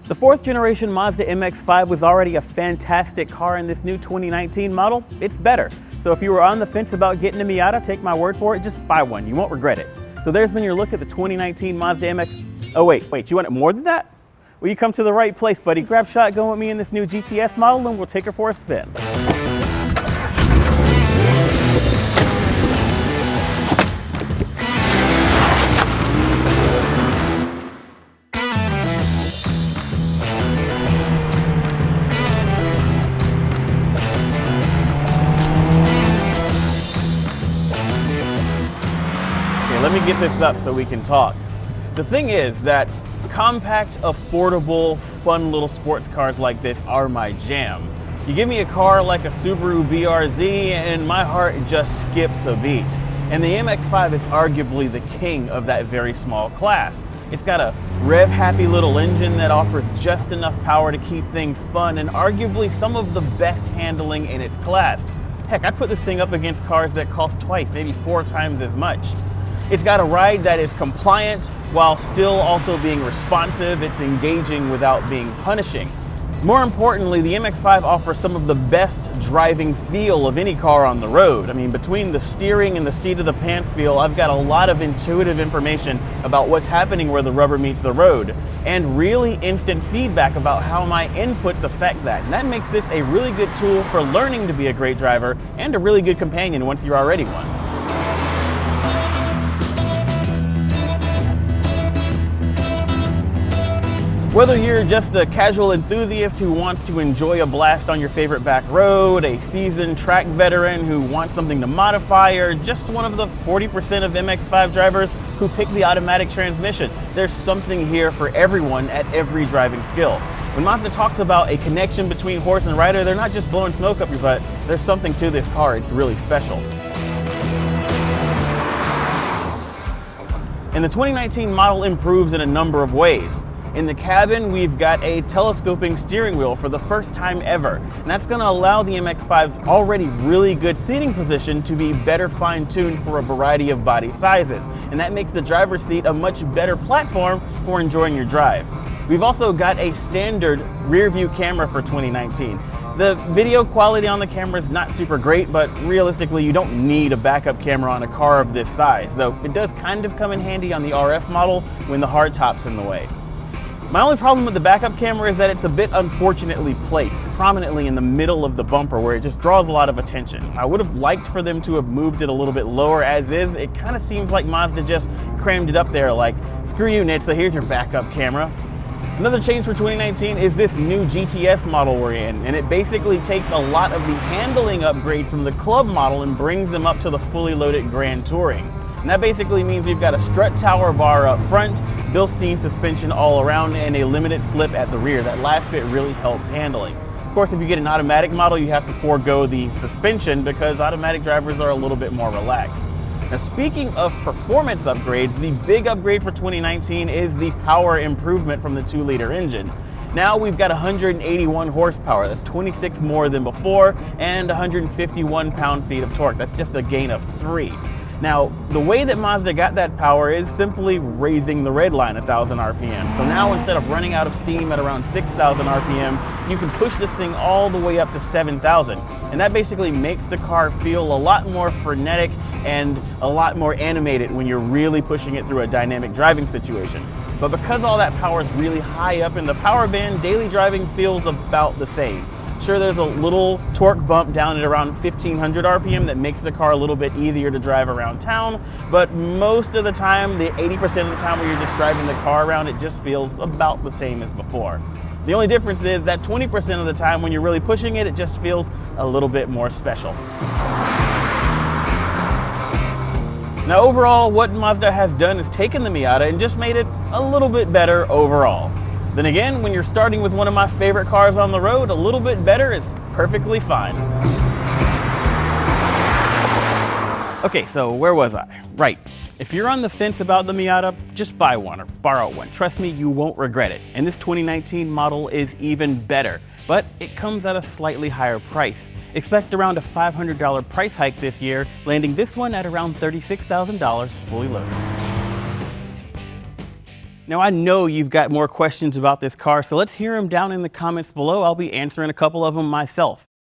The fourth generation Mazda MX-5 was already a fantastic car. In this new 2019 model, it's better. So if you were on the fence about getting a Miata, take my word for it, just buy one. You won't regret it. So there's been your look at the 2019 Mazda MX. Oh wait, you want it more than that? Well, you come to the right place, buddy. Grab shotgun with me in this new GTS model and we'll take her for a spin. Let me get this up so we can talk. The thing is that compact, affordable, fun little sports cars like this are my jam. You give me a car like a Subaru BRZ and my heart just skips a beat. And the MX-5 is arguably the king of that very small class. It's got a rev-happy little engine that offers just enough power to keep things fun and arguably some of the best handling in its class. Heck, I'd put this thing up against cars that cost twice, maybe 4 times as much. It's got a ride that is compliant while still also being responsive. It's engaging without being punishing. More importantly, the MX-5 offers some of the best driving feel of any car on the road. I mean, between the steering and the seat of the pants feel, I've got a lot of intuitive information about what's happening where the rubber meets the road, and really instant feedback about how my inputs affect that. And that makes this a really good tool for learning to be a great driver and a really good companion once you're already one. Whether you're just a casual enthusiast who wants to enjoy a blast on your favorite back road, a seasoned track veteran who wants something to modify, or just one of the 40% of MX-5 drivers who pick the automatic transmission, there's something here for everyone at every driving skill. When Mazda talks about a connection between horse and rider, they're not just blowing smoke up your butt. There's something to this car. It's really special. And the 2019 model improves in a number of ways. In the cabin, we've got a telescoping steering wheel for the first time ever. And that's going to allow the MX-5's already really good seating position to be better fine-tuned for a variety of body sizes. And that makes the driver's seat a much better platform for enjoying your drive. We've also got a standard rear view camera for 2019. The video quality on the camera is not super great, but realistically you don't need a backup camera on a car of this size, though it does kind of come in handy on the RF model when the hardtop's in the way. My only problem with the backup camera is that it's a bit unfortunately placed, prominently in the middle of the bumper where it just draws a lot of attention. I would have liked for them to have moved it a little bit lower as is. It kind of seems like Mazda just crammed it up there like, screw you NHTSA, here's your backup camera. Another change for 2019 is this new GTS model we're in, and it basically takes a lot of the handling upgrades from the Club model and brings them up to the fully loaded Grand Touring. And that basically means we've got a strut tower bar up front, Bilstein suspension all around, and a limited slip at the rear. That last bit really helps handling. Of course, if you get an automatic model, you have to forego the suspension because automatic drivers are a little bit more relaxed. Now, speaking of performance upgrades, the big upgrade for 2019 is the power improvement from the 2-liter engine. Now we've got 181 horsepower, that's 26 more than before, and 151 pound-feet of torque. That's just a gain of 3. Now, the way that Mazda got that power is simply raising the red line 1,000 RPM. So now instead of running out of steam at around 6,000 RPM, you can push this thing all the way up to 7,000. And that basically makes the car feel a lot more frenetic and a lot more animated when you're really pushing it through a dynamic driving situation. But because all that power is really high up in the power band, daily driving feels about the same. Sure, there's a little torque bump down at around 1,500 RPM that makes the car a little bit easier to drive around town, but most of the time, the 80% of the time where you're just driving the car around, it just feels about the same as before. The only difference is that 20% of the time when you're really pushing it, it just feels a little bit more special. Now overall, what Mazda has done is taken the Miata and just made it a little bit better overall. Then again, when you're starting with one of my favorite cars on the road, a little bit better is perfectly fine. Okay, so where was I? Right. If you're on the fence about the Miata, just buy one or borrow one. Trust me, you won't regret it. And this 2019 model is even better, but it comes at a slightly higher price. Expect around a $500 price hike this year, landing this one at around $36,000 fully loaded. Now I know you've got more questions about this car, so let's hear them down in the comments below. I'll be answering a couple of them myself.